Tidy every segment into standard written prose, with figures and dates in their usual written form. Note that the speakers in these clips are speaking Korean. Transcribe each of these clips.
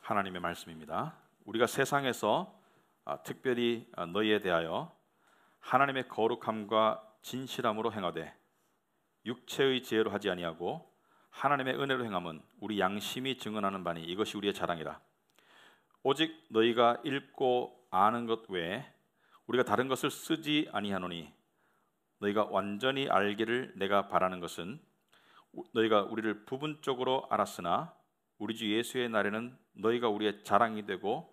하나님의 말씀입니다. 우리가 세상에서 특별히 너희에 대하여 하나님의 거룩함과 진실함으로 행하되 육체의 지혜로 하지 아니하고 하나님의 은혜로 행함은 우리 양심이 증언하는 바니 이것이 우리의 자랑이라. 오직 너희가 읽고 아는 것 외에 우리가 다른 것을 쓰지 아니하노니 너희가 완전히 알기를 내가 바라는 것은 너희가 우리를 부분적으로 알았으나 우리 주 예수의 날에는 너희가 우리의 자랑이 되고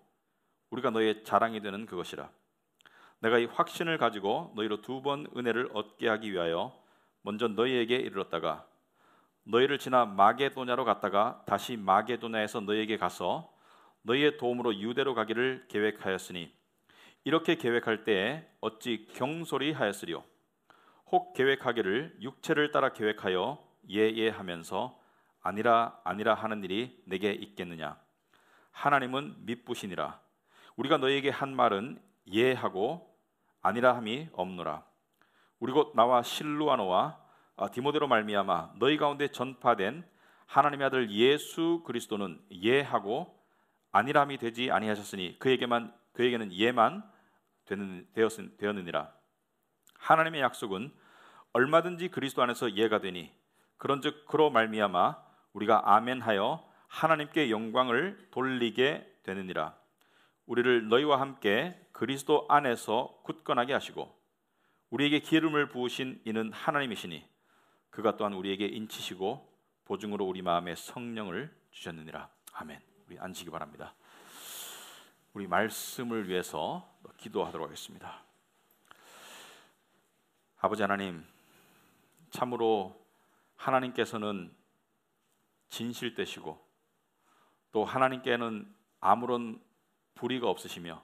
우리가 너희의 자랑이 되는 그것이라. 내가 이 확신을 가지고 너희로 2번 은혜를 얻게 하기 위하여 먼저 너희에게 이르렀다가 너희를 지나 마게도냐로 갔다가 다시 마게도냐에서 너희에게 가서 너희의 도움으로 유대로 가기를 계획하였으니 이렇게 계획할 때에 어찌 경솔히 하였으리요. 혹 계획하기를 육체를 따라 계획하여 예하면서 아니라 하는 일이 내게 있겠느냐. 하나님은 미쁘시니라. 우리가 너희에게 한 말은 예하고 아니라 함이 없노라. 우리 곧 나와 실루아노와 디모데로 말미암아 너희 가운데 전파된 하나님의 아들 예수 그리스도는 예하고 아니라 함이 되지 아니하셨으니 그에게는 예만 되었느니라. 하나님의 약속은 얼마든지 그리스도 안에서 예가 되니 그런즉 그로 말미암아 우리가 아멘하여 하나님께 영광을 돌리게 되느니라. 우리를 너희와 함께 그리스도 안에서 굳건하게 하시고 우리에게 기름을 부으신 이는 하나님이시니 그가 또한 우리에게 인치시고 보증으로 우리 마음에 성령을 주셨느니라. 아멘. 우리 앉으시기 바랍니다. 우리 말씀을 위해서 기도하도록 하겠습니다. 아버지 하나님, 참으로 하나님께서는 진실되시고 또 하나님께는 아무런 불의가 없으시며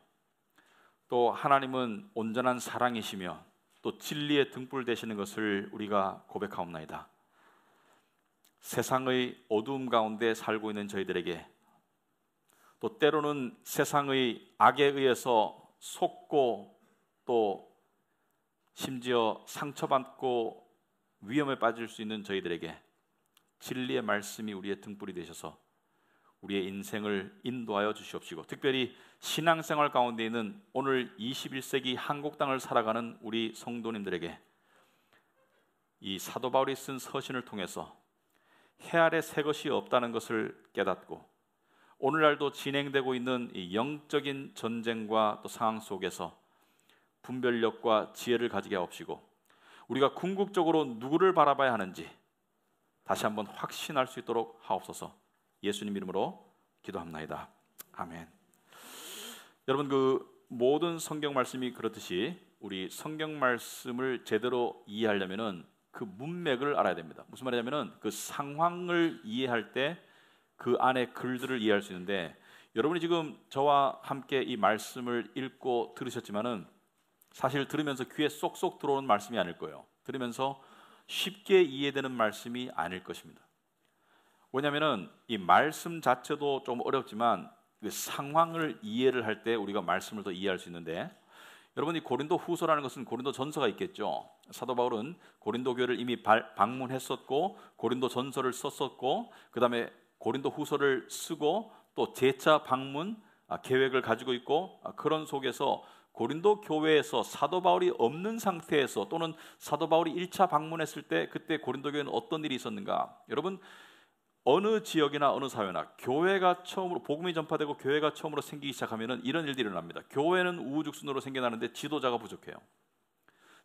또 하나님은 온전한 사랑이시며 또 진리의 등불 되시는 것을 우리가 고백하옵나이다. 세상의 어두움 가운데 살고 있는 저희들에게 또 때로는 세상의 악에 의해서 속고 또 심지어 상처받고 위험에 빠질 수 있는 저희들에게 진리의 말씀이 우리의 등불이 되셔서 우리의 인생을 인도하여 주시옵시고 특별히 신앙생활 가운데 있는 오늘 21세기 한국 땅을 살아가는 우리 성도님들에게 이 사도 바울이 쓴 서신을 통해서 해 아래 새 것이 없다는 것을 깨닫고 오늘날도 진행되고 있는 이 영적인 전쟁과 또 상황 속에서 분별력과 지혜를 가지게 하옵시고 우리가 궁극적으로 누구를 바라봐야 하는지 다시 한번 확신할 수 있도록 하옵소서. 예수님 이름으로 기도합나이다. 아멘. 여러분, 그 모든 성경 말씀이 그렇듯이 우리 성경 말씀을 제대로 이해하려면은 그 문맥을 알아야 됩니다. 무슨 말이냐면은 그 상황을 이해할 때 그 안에 글들을 이해할 수 있는데 여러분이 지금 저와 함께 이 말씀을 읽고 들으셨지만은 사실 들으면서 귀에 쏙쏙 들어오는 말씀이 아닐 거예요. 들으면서 쉽게 이해되는 말씀이 아닐 것입니다. 왜냐하면 이 말씀 자체도 좀 어렵지만 그 상황을 이해를 할 때 우리가 말씀을 더 이해할 수 있는데 여러분이 고린도 후서라는 것은 고린도 전서가 있겠죠. 사도 바울은 고린도 교회를 이미 방문했었고 고린도 전서를 썼었고 그 다음에 고린도 후서를 쓰고 또 재차 방문 계획을 가지고 있고 그런 속에서 고린도 교회에서 사도 바울이 없는 상태에서 또는 사도 바울이 1차 방문했을 때 그때 고린도 교회는 어떤 일이 있었는가? 여러분 어느 지역이나 어느 사회나 교회가 처음으로 복음이 전파되고 교회가 처음으로 생기기 시작하면은 이런 일들이 일어납니다. 교회는 우후죽순으로 생겨나는데 지도자가 부족해요.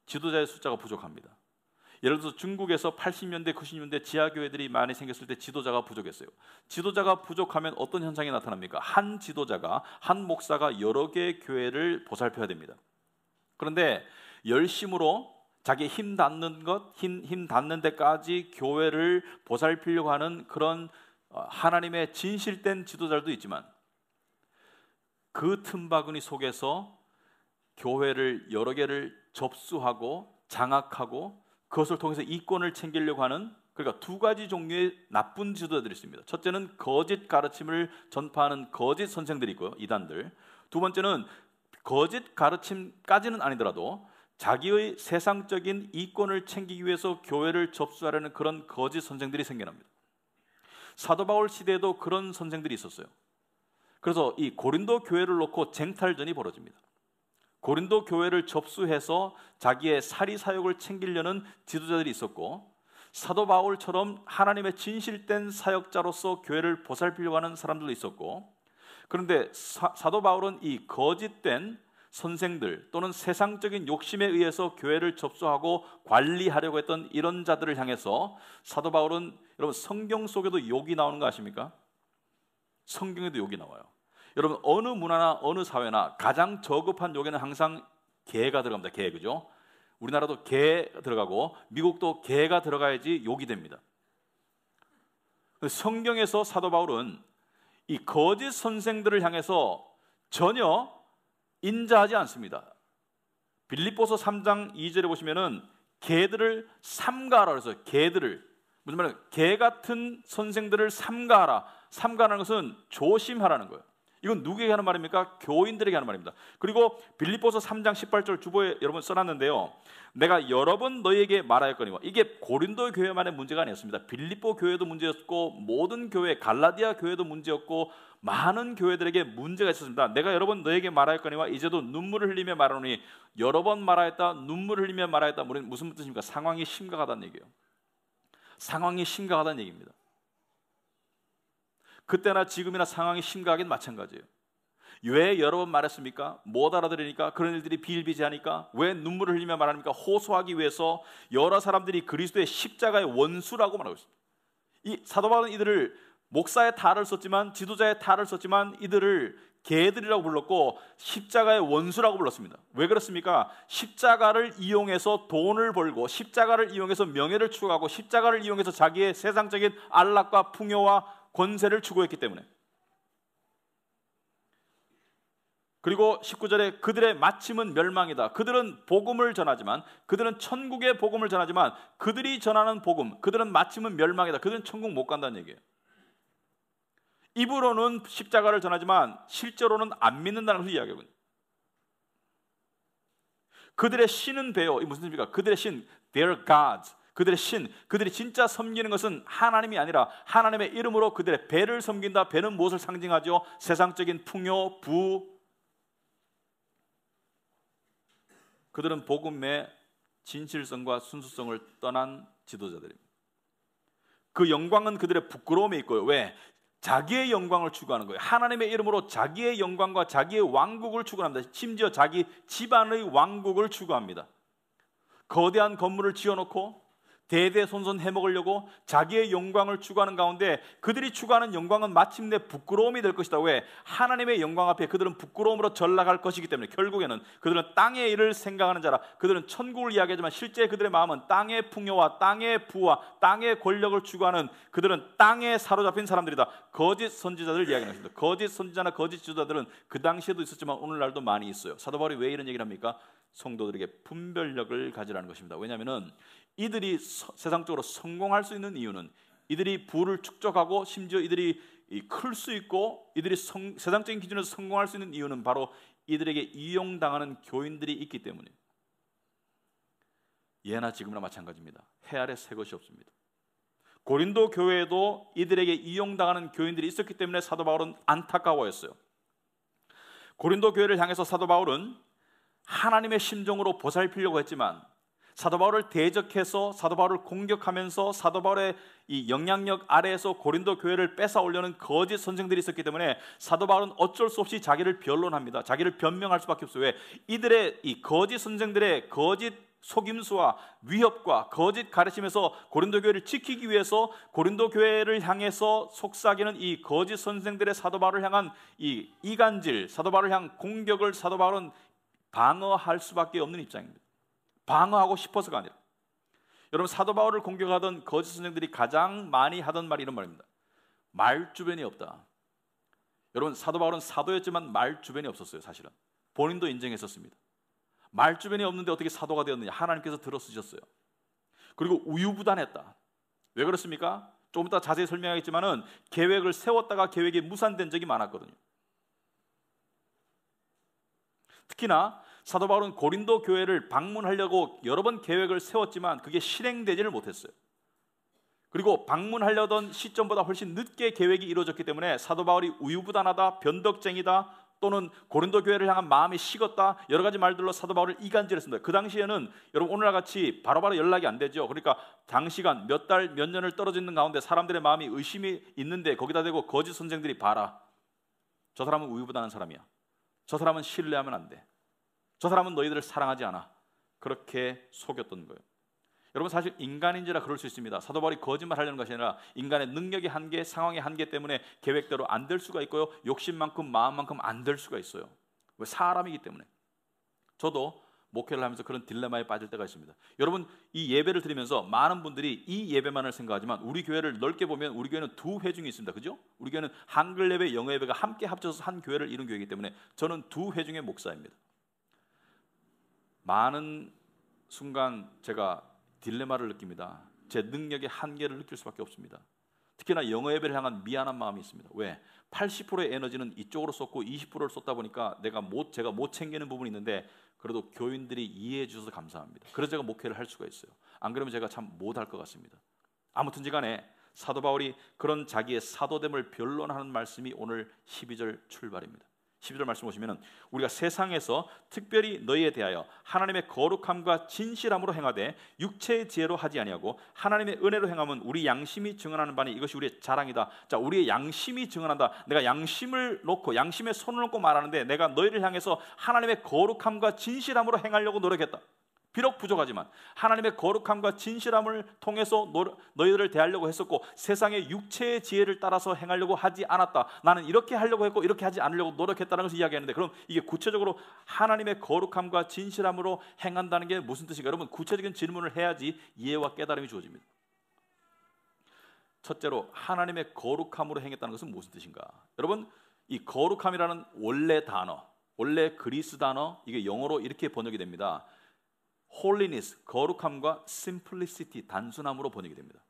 지도자의 숫자가 부족합니다. 예를 들어서 중국에서 80년대, 90년대 지하교회들이 많이 생겼을 때 지도자가 부족했어요. 지도자가 부족하면 어떤 현상이 나타납니까? 한 지도자가, 한 목사가 여러 개의 교회를 보살펴야 됩니다. 그런데 열심으로 자기 힘 닿는 힘 닿는 데까지 교회를 보살피려고 하는 그런 하나님의 진실된 지도자들도 있지만 그 틈바구니 속에서 교회를 여러 개를 접수하고 장악하고 그것을 통해서 이권을 챙기려고 하는 그러니까 2가지 종류의 나쁜 지도자들이 있습니다. 첫째는 거짓 가르침을 전파하는 거짓 선생들이 있고요. 이단들. 두 번째는 거짓 가르침까지는 아니더라도 자기의 세상적인 이권을 챙기기 위해서 교회를 접수하려는 그런 거짓 선생들이 생겨납니다. 사도 바울 시대에도 그런 선생들이 있었어요. 그래서 이 고린도 교회를 놓고 쟁탈전이 벌어집니다. 고린도 교회를 접수해서 자기의 사리 사역을 챙기려는 지도자들이 있었고, 사도 바울처럼 하나님의 진실된 사역자로서 교회를 보살피려고 하는 사람들도 있었고, 그런데 사도 바울은 이 거짓된 선생들 또는 세상적인 욕심에 의해서 교회를 접수하고 관리하려고 했던 이런 자들을 향해서 사도 바울은, 여러분, 성경 속에도 욕이 나오는 거 아십니까? 성경에도 욕이 나와요. 여러분, 어느 문화나 어느 사회나 가장 저급한 욕에는 항상 개가 들어갑니다. 개, 그죠? 우리나라도 개 들어가고 미국도 개가 들어가야지 욕이 됩니다. 성경에서 사도 바울은 이 거짓 선생들을 향해서 전혀 인자하지 않습니다. 빌립보서 3장 2절에 보시면은 개들을 삼가하라 그래서, 개들을, 무슨 말이에요? 개 같은 선생들을 삼가하라. 삼가하는 것은 조심하라는 거예요. 이건 누구에게 하는 말입니까? 교인들에게 하는 말입니다. 그리고 빌립보서 3장 18절 주보에 여러분 써놨는데요, 내가 여러 번 너희에게 말하였거니와, 이게 고린도 교회만의 문제가 아니었습니다. 빌립보 교회도 문제였고, 모든 교회, 갈라디아 교회도 문제였고, 많은 교회들에게 문제가 있었습니다. 내가 여러 번 너희에게 말하였거니와 이제도 눈물을 흘리며 말하노니, 여러 번 말하였다, 눈물을 흘리며 말하였다, 무슨 뜻입니까? 상황이 심각하다는 얘기예요. 상황이 심각하다는 얘기입니다. 그때나 지금이나 상황이 심각하긴 마찬가지예요. 왜 여러 번 말했습니까? 못 알아들으니까, 그런 일들이 비일비재하니까. 왜 눈물을 흘리며 말합니까? 호소하기 위해서 여러 사람들이 그리스도의 십자가의 원수라고 말하고 있습니다. 이 사도 바울은 이들을 목사의 탈을 썼지만, 지도자의 탈을 썼지만, 이들을 개들이라고 불렀고 십자가의 원수라고 불렀습니다. 왜 그렇습니까? 십자가를 이용해서 돈을 벌고, 십자가를 이용해서 명예를 추구하고, 십자가를 이용해서 자기의 세상적인 안락과 풍요와 권세를 추구했기 때문에. 그리고 19절에 그들의 마침은 멸망이다. 그들은 복음을 전하지만, 그들은 천국의 복음을 전하지만, 그들이 전하는 복음, 그들은 마침은 멸망이다. 그들은 천국 못 간다는 얘기예요. 입으로는 십자가를 전하지만 실제로는 안 믿는다는 것을 이야기하거든요. 그들의 신은 배요. 이 무슨 뜻입니까? 그들의 신, their gods, 그들의 신, 그들이 진짜 섬기는 것은 하나님이 아니라 하나님의 이름으로 그들의 배를 섬긴다. 배는 무엇을 상징하죠? 세상적인 풍요, 부. 그들은 복음의 진실성과 순수성을 떠난 지도자들입니다. 그 영광은 그들의 부끄러움에 있고요. 왜? 자기의 영광을 추구하는 거예요. 하나님의 이름으로 자기의 영광과 자기의 왕국을 추구합니다. 심지어 자기 집안의 왕국을 추구합니다. 거대한 건물을 지어놓고 대대손손 해먹으려고 자기의 영광을 추구하는 가운데, 그들이 추구하는 영광은 마침내 부끄러움이 될 것이다. 왜? 하나님의 영광 앞에 그들은 부끄러움으로 전락할 것이기 때문에. 결국에는 그들은 땅의 일을 생각하는 자라. 그들은 천국을 이야기하지만 실제 그들의 마음은 땅의 풍요와 땅의 부와 땅의 권력을 추구하는, 그들은 땅에 사로잡힌 사람들이다. 거짓 선지자들을 이야기합니다. 거짓 선지자나 거짓 지도자들은 그 당시에도 있었지만 오늘날도 많이 있어요. 사도 바울이 왜 이런 얘기를 합니까? 성도들에게 분별력을 가지라는 것입니다. 왜냐하면 이들이 세상적으로 성공할 수 있는 이유는, 이들이 부를 축적하고 심지어 이들이 클 수 있고 이들이 세상적인 기준에서 성공할 수 있는 이유는 바로 이들에게 이용당하는 교인들이 있기 때문이에요. 예나 지금이나 마찬가지입니다. 해 아래 새 것이 없습니다. 고린도 교회에도 이들에게 이용당하는 교인들이 있었기 때문에 사도 바울은 안타까워했어요. 고린도 교회를 향해서 사도 바울은 하나님의 심정으로 보살피려고 했지만, 사도 바울을 대적해서 사도 바울을 공격하면서 사도 바울의 이 영향력 아래에서 고린도 교회를 뺏어오려는 거짓 선생들이 있었기 때문에 사도 바울은 어쩔 수 없이 자기를 변론합니다. 자기를 변명할 수밖에 없어요. 왜? 이들의 이 거짓 선생들의 거짓 속임수와 위협과 거짓 가르침에서 고린도 교회를 지키기 위해서 고린도 교회를 향해서 속삭이는 이 거짓 선생들의 사도 바울을 향한 이 이간질, 사도 바울을 향한 공격을 사도 바울은 방어할 수밖에 없는 입장입니다. 방어하고 싶어서가 아니라. 여러분, 사도 바울을 공격하던 거짓 선생들이 가장 많이 하던 말이 이런 말입니다. 말 주변이 없다. 여러분, 사도 바울은 사도였지만 말 주변이 없었어요. 사실은 본인도 인정했었습니다. 말 주변이 없는데 어떻게 사도가 되었느냐? 하나님께서 들어쓰셨어요. 그리고 우유부단했다. 왜 그렇습니까? 조금 이따 자세히 설명하겠지만은 계획을 세웠다가 계획이 무산된 적이 많았거든요. 특히나 사도 바울은 고린도 교회를 방문하려고 여러 번 계획을 세웠지만 그게 실행되지를 못했어요. 그리고 방문하려던 시점보다 훨씬 늦게 계획이 이루어졌기 때문에 사도 바울이 우유부단하다, 변덕쟁이다, 또는 고린도 교회를 향한 마음이 식었다, 여러 가지 말들로 사도 바울을 이간질했습니다. 그 당시에는 여러분 오늘날 같이 바로바로 연락이 안 되죠. 그러니까 장시간 몇 달, 몇 년을 떨어져 있는 가운데 사람들의 마음이 의심이 있는데 거기다 대고 거짓 선생들이 봐라, 저 사람은 우유부단한 사람이야, 저 사람은 신뢰하면 안 돼, 저 사람은 너희들을 사랑하지 않아, 그렇게 속였던 거예요. 여러분 사실 인간인지라 그럴 수 있습니다. 사도 바울이 거짓말 하려는 것이 아니라 인간의 능력의 한계, 상황의 한계 때문에 계획대로 안 될 수가 있고요, 욕심만큼 마음만큼 안 될 수가 있어요. 왜? 사람이기 때문에. 저도 목회를 하면서 그런 딜레마에 빠질 때가 있습니다. 여러분 이 예배를 드리면서 많은 분들이 이 예배만을 생각하지만 우리 교회를 넓게 보면 우리 교회는 두 회중이 있습니다. 그죠? 우리 교회는 한글 예배, 영어 예배가 함께 합쳐서 한 교회를 이룬 교회이기 때문에 저는 두 회중의 목사입니다. 많은 순간 제가 딜레마를 느낍니다. 제 능력의 한계를 느낄 수밖에 없습니다. 특히나 영어 예배를 향한 미안한 마음이 있습니다. 왜? 80%의 에너지는 이쪽으로 쏟고 20%를 쏟다 보니까 제가 못 챙기는 부분이 있는데 그래도 교인들이 이해해 주셔서 감사합니다. 그래서 제가 목회를 할 수가 있어요. 안 그러면 제가 참 못할 것 같습니다. 아무튼지 간에 사도 바울이 그런 자기의 사도됨을 변론하는 말씀이 오늘 12절 출발입니다. 12절 말씀 보시면 우리가 세상에서 특별히 너희에 대하여 하나님의 거룩함과 진실함으로 행하되 육체의 지혜로 하지 아니하고 하나님의 은혜로 행함은 우리 양심이 증언하는 바니 이것이 우리의 자랑이다. 자, 우리의 양심이 증언한다. 내가 양심을 놓고 양심에 손을 놓고 말하는데 내가 너희를 향해서 하나님의 거룩함과 진실함으로 행하려고 노력했다. 비록 부족하지만 하나님의 거룩함과 진실함을 통해서 너희들을 대하려고 했었고 세상의 육체의 지혜를 따라서 행하려고 하지 않았다. 나는 이렇게 하려고 했고 이렇게 하지 않으려고 노력했다는 것을 이야기하는데 그럼 이게 구체적으로 하나님의 거룩함과 진실함으로 행한다는 게 무슨 뜻인가? 여러분 구체적인 질문을 해야지 이해와 깨달음이 주어집니다. 첫째로 하나님의 거룩함으로 행했다는 것은 무슨 뜻인가? 여러분 이 거룩함이라는 원래 단어, 원래 그리스 단어 이게 영어로 이렇게 번역이 됩니다. holiness, 거룩함과 simplicity, 단순함으로 번역이 됩니다.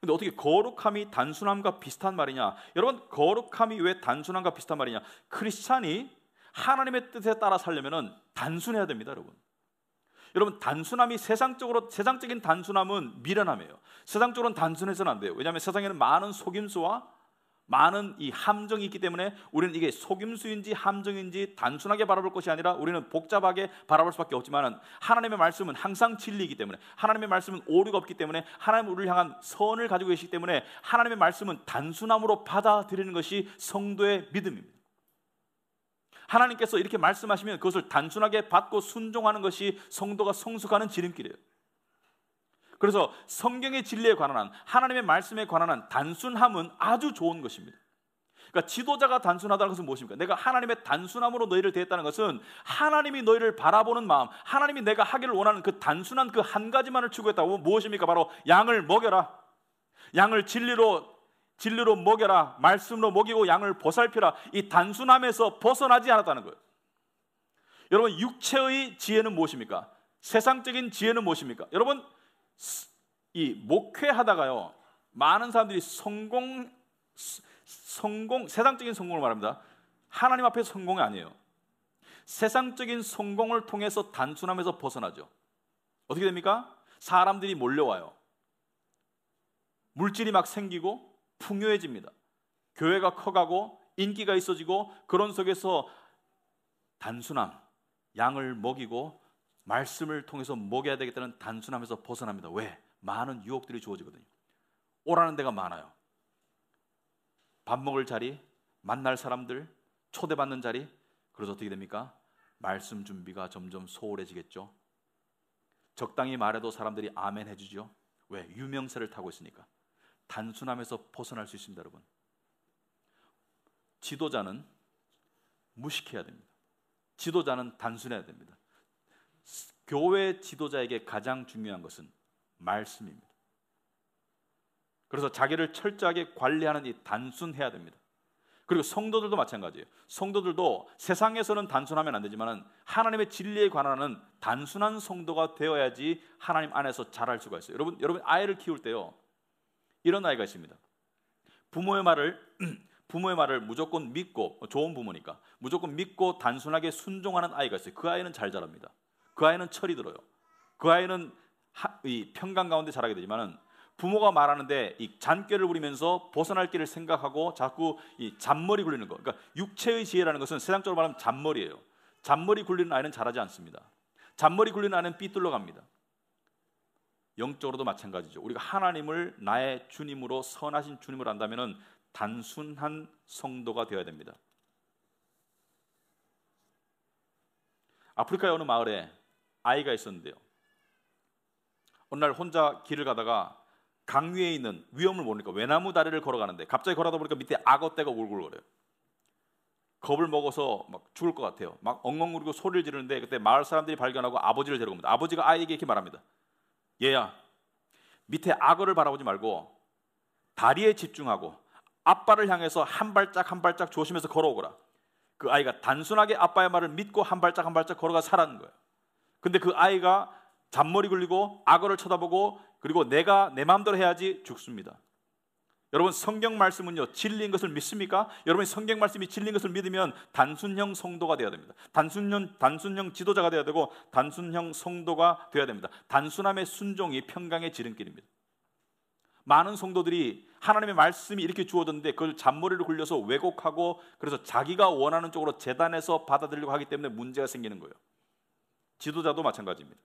근데 어떻게 거룩함이 단순함과 비슷한 말이냐? 여러분 거룩함이 왜 단순함과 비슷한 말이냐? 크리스찬이 하나님의 뜻에 따라 살려면 단순해야 됩니다. 여러분 단순함이 세상적인 단순함은 미련함이에요. 세상적으로는 단순해서는 안 돼요. 왜냐하면 세상에는 많은 속임수와 많은 이 함정이 있기 때문에 우리는 이게 속임수인지 함정인지 단순하게 바라볼 것이 아니라 우리는 복잡하게 바라볼 수밖에 없지만 하나님의 말씀은 항상 진리이기 때문에 하나님의 말씀은 오류가 없기 때문에 하나님은 우리를 향한 선을 가지고 계시기 때문에 하나님의 말씀은 단순함으로 받아들이는 것이 성도의 믿음입니다. 하나님께서 이렇게 말씀하시면 그것을 단순하게 받고 순종하는 것이 성도가 성숙하는 지름길이에요. 그래서 성경의 진리에 관한 한 하나님의 말씀에 관한 한 단순함은 아주 좋은 것입니다. 그러니까 지도자가 단순하다는 것은 무엇입니까? 내가 하나님의 단순함으로 너희를 대했다는 것은 하나님이 너희를 바라보는 마음, 하나님이 내가 하기를 원하는 그 단순한 그 한 가지만을 추구했다고. 무엇입니까? 바로 양을 먹여라, 양을 진리로 먹여라, 말씀으로 먹이고 양을 보살펴라. 이 단순함에서 벗어나지 않았다는 거예요. 여러분 육체의 지혜는 무엇입니까? 세상적인 지혜는 무엇입니까? 여러분 이 목회하다가요 많은 사람들이 성공 세상적인 성공을 말합니다. 하나님 앞에 성공이 아니에요. 세상적인 성공을 통해서 단순함에서 벗어나죠. 어떻게 됩니까? 사람들이 몰려와요. 물질이 막 생기고 풍요해집니다. 교회가 커가고 인기가 있어지고 그런 속에서 단순함, 양을 먹이고 말씀을 통해서 먹여야 되겠다는 단순함에서 벗어납니다. 왜? 많은 유혹들이 주어지거든요. 오라는 데가 많아요. 밥 먹을 자리, 만날 사람들, 초대받는 자리. 그래서 어떻게 됩니까? 말씀 준비가 점점 소홀해지겠죠. 적당히 말해도 사람들이 아멘 해주죠. 왜? 유명세를 타고 있으니까. 단순함에서 벗어날 수 있습니다. 여러분 지도자는 무식해야 됩니다. 지도자는 단순해야 됩니다. 교회 지도자에게 가장 중요한 것은 말씀입니다. 그래서 자기를 철저하게 관리하는 이 단순해야 됩니다. 그리고 성도들도 마찬가지예요. 성도들도 세상에서는 단순하면 안 되지만 하나님의 진리에 관한 단순한 성도가 되어야지 하나님 안에서 자랄 수가 있어요. 여러분 아이를 키울 때요 이런 아이가 있습니다. 부모의 말을 무조건 믿고, 좋은 부모니까 무조건 믿고 단순하게 순종하는 아이가 있어요. 그 아이는 잘 자랍니다. 그 아이는 철이 들어요. 그 아이는 이 평강 가운데 자라게 되지만 부모가 말하는데 이 잔꾀를 부리면서 벗어날 길을 생각하고 자꾸 이 잔머리 굴리는 거. 그러니까 육체의 지혜라는 것은 세상적으로 말하면 잔머리예요. 잔머리 굴리는 아이는 잘하지 않습니다. 잔머리 굴리는 아이는 삐뚤러 갑니다. 영적으로도 마찬가지죠. 우리가 하나님을 나의 주님으로 선하신 주님으로 안다면은 단순한 성도가 되어야 됩니다. 아프리카의 어느 마을에 아이가 있었는데요. 어느 날 혼자 길을 가다가 강 위에 있는 위험을 모르니까 외나무 다리를 걸어가는데 갑자기 걸어다 보니까 밑에 악어떼가 울글거려요. 겁을 먹어서 막 죽을 것 같아요. 막 엉엉거리고 소리를 지르는데 그때 마을 사람들이 발견하고 아버지를 데려옵니다. 아버지가 아이에게 이렇게 말합니다. 얘야, 밑에 악어를 바라보지 말고 다리에 집중하고 아빠를 향해서 한 발짝 한 발짝 조심해서 걸어오거라. 그 아이가 단순하게 아빠의 말을 믿고 한 발짝 한 발짝 걸어가 살았는 거예요. 근데 그 아이가 잔머리 굴리고 악어를 쳐다보고 그리고 내가 내 마음대로 해야지 죽습니다. 여러분, 성경 말씀은요, 진리인 것을 믿습니까? 여러분이 성경 말씀이 진리인 것을 믿으면 단순형 성도가 되어야 됩니다. 단순형 지도자가 되어야 되고 단순형 성도가 되어야 됩니다. 단순함의 순종이 평강의 지름길입니다. 많은 성도들이 하나님의 말씀이 이렇게 주어졌는데 그걸 잔머리를 굴려서 왜곡하고 그래서 자기가 원하는 쪽으로 재단해서 받아들이려고 하기 때문에 문제가 생기는 거예요. 지도자도 마찬가지입니다.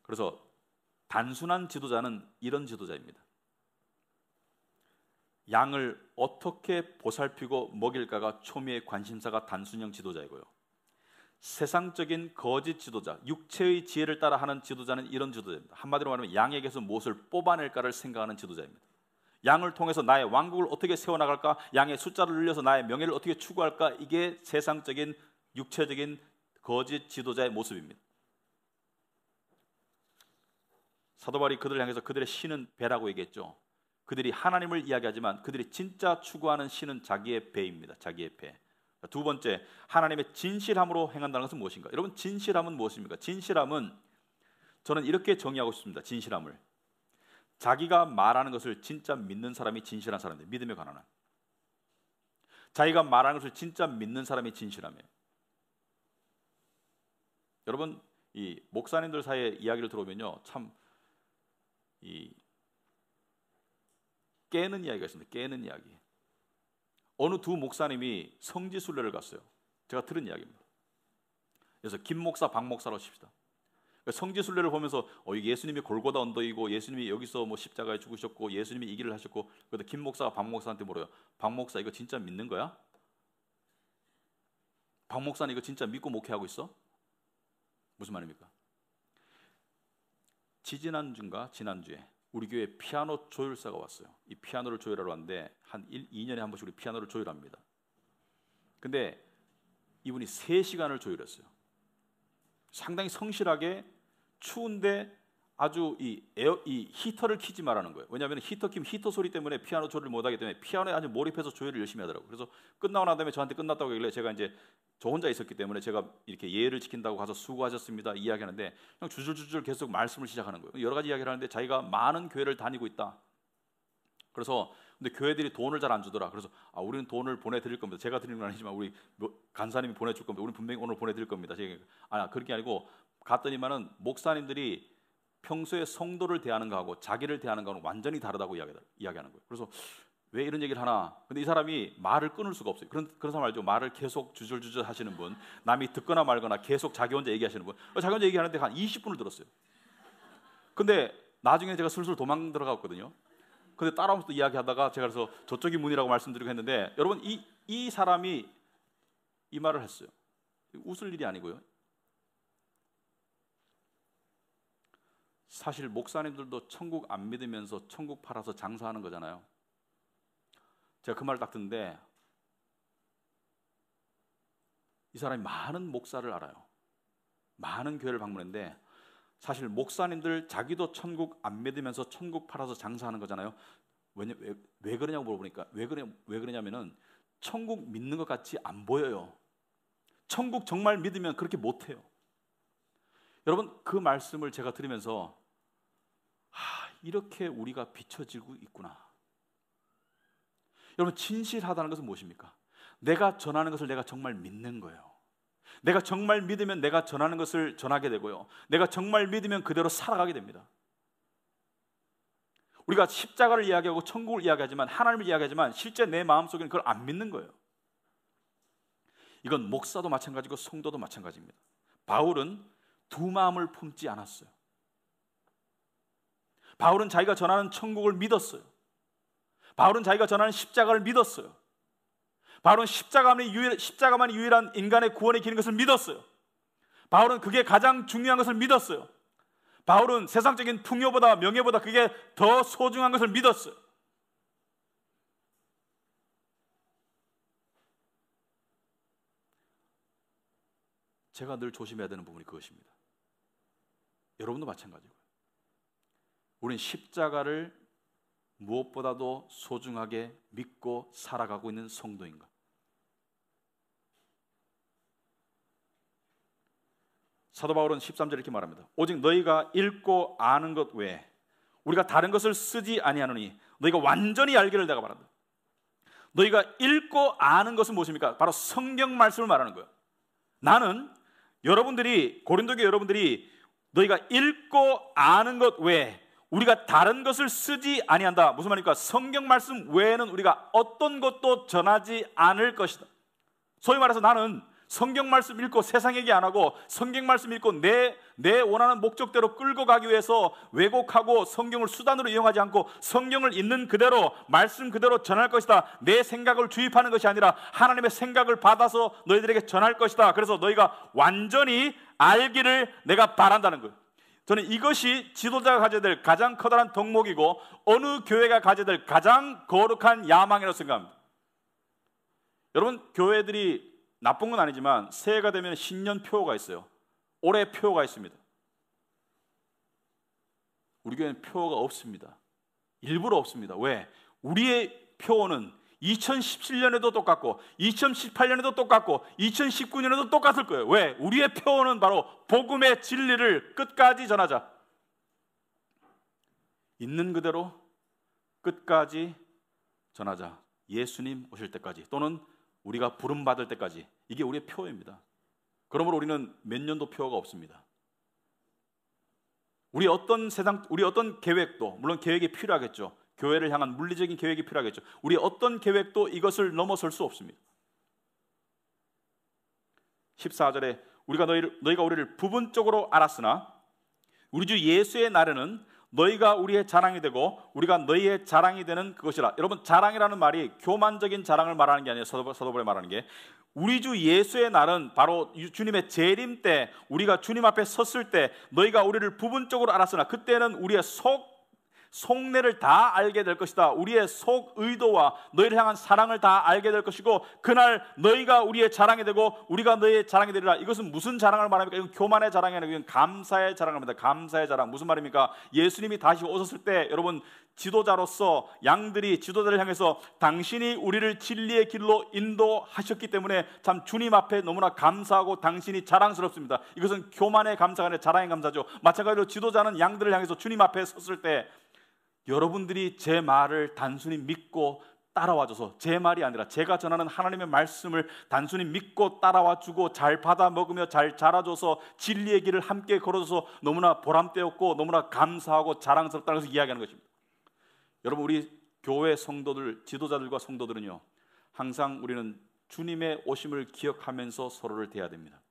그래서 단순한 지도자는 이런 지도자입니다. 양을 어떻게 보살피고 먹일까가 초미의 관심사가 단순형 지도자이고요. 세상적인 거짓 지도자, 육체의 지혜를 따라 하는 지도자는 이런 지도자입니다. 한마디로 말하면 양에게서 무엇을 뽑아낼까를 생각하는 지도자입니다. 양을 통해서 나의 왕국을 어떻게 세워나갈까, 양의 숫자를 늘려서 나의 명예를 어떻게 추구할까, 이게 세상적인 육체적인 거짓 지도자의 모습입니다. 사도 바울이 그들을 향해서 그들의 신은 배라고 얘기했죠. 그들이 하나님을 이야기하지만 그들이 진짜 추구하는 신은 자기의 배입니다. 자기의 배. 두 번째, 하나님의 진실함으로 행한다는 것은 무엇인가? 여러분, 진실함은 무엇입니까? 진실함은 저는 이렇게 정의하고 싶습니다. 진실함을 자기가 말하는 것을 진짜 믿는 사람이 진실한 사람이에요. 믿음에 관한 한. 자기가 말하는 것을 진짜 믿는 사람이 진실함이에요. 여러분, 이 목사님들 사이에 이야기를 들어보면요, 참 이 깨는 이야기가 있습니다. 깨는 이야기. 어느 두 목사님이 성지순례를 갔어요. 제가 들은 이야기입니다. 그래서 김 목사, 박 목사로 칩시다. 성지순례를 보면서 예수님이 골고다 언덕이고 예수님이 여기서 뭐 십자가에 죽으셨고 예수님이 이 길을 하셨고, 그런데 김 목사가 박 목사한테 물어요. 박 목사, 이거 진짜 믿는 거야? 박 목사는 이거 진짜 믿고 목회하고 있어? 무슨 말입니까? 지난주에 우리 교회 피아노 조율사가 왔어요. 이 피아노를 조율하러 왔는데 한 2년에 한 번씩 우리 피아노를 조율합니다. 근데 이분이 3시간을 조율했어요. 상당히 성실하게 추운데 아주 이 히터를 키지 말라는 거예요. 왜냐하면 히터 키면 히터 소리 때문에 피아노 조율을 못하기 때문에 피아노에 아주 몰입해서 조율을 열심히 하더라고요. 그래서 끝나고 난 다음에 저한테 끝났다고 하길래 제가 이제 저 혼자 있었기 때문에 제가 이렇게 예를 지킨다고 가서 수고하셨습니다 이야기하는데 그냥 주줄주줄 계속 말씀을 시작하는 거예요. 여러 가지 이야기를 하는데 자기가 많은 교회를 다니고 있다. 그래서 근데 교회들이 돈을 잘 안 주더라. 그래서 우리는 돈을 보내드릴 겁니다. 제가 드리는 건 아니지만 우리 간사님이 보내줄 겁니다. 우리는 분명히 오늘 보내드릴 겁니다. 제가 그렇게 아니고 갔더니만은 목사님들이 평소에 성도를 대하는 거하고 자기를 대하는 거하고 완전히 다르다고 이야기하는 거예요. 그래서 왜 이런 얘기를 하나? 근데 이 사람이 말을 끊을 수가 없어요. 그런 사람 알죠? 말을 계속 주절주절 하시는 분, 남이 듣거나 말거나 계속 자기 혼자 얘기하시는 분. 자기 혼자 얘기하는데 한 20분을 들었어요. 근데 나중에 제가 슬슬 도망 들어갔거든요. 근데 따라오면서 또 이야기하다가 제가 그래서 저쪽이 문이라고 말씀드리고 했는데 여러분, 이 사람이 이 말을 했어요. 웃을 일이 아니고요. 사실 목사님들도 천국 안 믿으면서 천국 팔아서 장사하는 거잖아요. 제가 그 말을 딱 듣는데 이 사람이 많은 목사를 알아요. 많은 교회를 방문했는데 사실 목사님들 자기도 천국 안 믿으면서 천국 팔아서 장사하는 거잖아요. 왜 그러냐고 물어보니까 왜 그러냐면은 천국 믿는 것 같이 안 보여요. 천국 정말 믿으면 그렇게 못해요. 여러분, 그 말씀을 제가 들으면서 이렇게 우리가 비춰지고 있구나. 여러분, 진실하다는 것은 무엇입니까? 내가 전하는 것을 내가 정말 믿는 거예요. 내가 정말 믿으면 내가 전하는 것을 전하게 되고요, 내가 정말 믿으면 그대로 살아가게 됩니다. 우리가 십자가를 이야기하고 천국을 이야기하지만, 하나님을 이야기하지만 실제 내 마음속에는 그걸 안 믿는 거예요. 이건 목사도 마찬가지고 성도도 마찬가지입니다. 바울은 두 마음을 품지 않았어요. 바울은 자기가 전하는 천국을 믿었어요. 바울은 자기가 전하는 십자가를 믿었어요. 바울은 십자가만이 유일한 인간의 구원의 길인 것을 믿었어요. 바울은 그게 가장 중요한 것을 믿었어요. 바울은 세상적인 풍요보다, 명예보다 그게 더 소중한 것을 믿었어요. 제가 늘 조심해야 되는 부분이 그것입니다. 여러분도 마찬가지고요. 우린 십자가를 무엇보다도 소중하게 믿고 살아가고 있는 성도인가? 사도 바울은 13절에 이렇게 말합니다. 오직 너희가 읽고 아는 것 외에 우리가 다른 것을 쓰지 아니하노니 너희가 완전히 알기를 내가 바란다. 너희가 읽고 아는 것은 무엇입니까? 바로 성경 말씀을 말하는 거예요. 나는 여러분들이, 고린도 교회 여러분들이 너희가 읽고 아는 것 외에 우리가 다른 것을 쓰지 아니한다. 무슨 말입니까? 성경 말씀 외에는 우리가 어떤 것도 전하지 않을 것이다. 소위 말해서 나는 성경 말씀 읽고 세상 얘기 안 하고, 성경 말씀 읽고 내 원하는 목적대로 끌고 가기 위해서 왜곡하고 성경을 수단으로 이용하지 않고 성경을 있는 그대로, 말씀 그대로 전할 것이다. 내 생각을 주입하는 것이 아니라 하나님의 생각을 받아서 너희들에게 전할 것이다. 그래서 너희가 완전히 알기를 내가 바란다는 거예요. 저는 이것이 지도자가 가져야 될 가장 커다란 덕목이고 어느 교회가 가져야 될 가장 거룩한 야망이라고 생각합니다. 여러분, 교회들이 나쁜 건 아니지만 새해가 되면 신년 표어가 있어요. 올해 표어가 있습니다. 우리 교회는 표어가 없습니다. 일부러 없습니다. 왜? 우리의 표어는 2017년에도 똑같고 2018년에도 똑같고 2019년에도 똑같을 거예요. 왜? 우리의 표어는 바로 복음의 진리를 끝까지 전하자. 있는 그대로 끝까지 전하자. 예수님 오실 때까지, 또는 우리가 부름받을 때까지. 이게 우리의 표어입니다. 그러므로 우리는 몇 년도 표어가 없습니다. 우리 어떤 계획도, 물론 계획이 필요하겠죠. 교회를 향한 물리적인 계획이 필요하겠죠. 우리 어떤 계획도 이것을 넘어설 수 없습니다. 14절에 너희가 우리를 부분적으로 알았으나 우리 주 예수의 날에는 너희가 우리의 자랑이 되고 우리가 너희의 자랑이 되는 그것이라. 여러분, 자랑이라는 말이 교만적인 자랑을 말하는 게 아니에요. 서도벌에 말하는 게, 우리 주 예수의 날은 바로 주님의 재림 때, 우리가 주님 앞에 섰을 때 너희가 우리를 부분적으로 알았으나 그때는 우리의 속내를 다 알게 될 것이다. 우리의 속 의도와 너희를 향한 사랑을 다 알게 될 것이고, 그날 너희가 우리의 자랑이 되고 우리가 너희의 자랑이 되리라. 이것은 무슨 자랑을 말합니까? 이건 교만의 자랑이 아니라 이건 감사의 자랑입니다. 감사의 자랑. 무슨 말입니까? 예수님이 다시 오셨을 때 여러분, 지도자로서 양들이 지도자를 향해서 당신이 우리를 진리의 길로 인도하셨기 때문에 참 주님 앞에 너무나 감사하고 당신이 자랑스럽습니다. 이것은 교만의 감사가 아니라 자랑의 감사죠. 마찬가지로 지도자는 양들을 향해서 주님 앞에 섰을 때 여러분들이 제 말을 단순히 믿고 따라와줘서, 제 말이 아니라 제가 전하는 하나님의 말씀을 단순히 믿고 따라와주고 잘 받아 먹으며 잘 자라줘서 진리의 길을 함께 걸어줘서 너무나 보람되었고 너무나 감사하고 자랑스럽다는 것을 이야기하는 것입니다. 여러분, 우리 교회 성도들, 지도자들과 성도들은요, 항상 우리는 주님의 오심을 기억하면서 서로를 대해야 됩니다.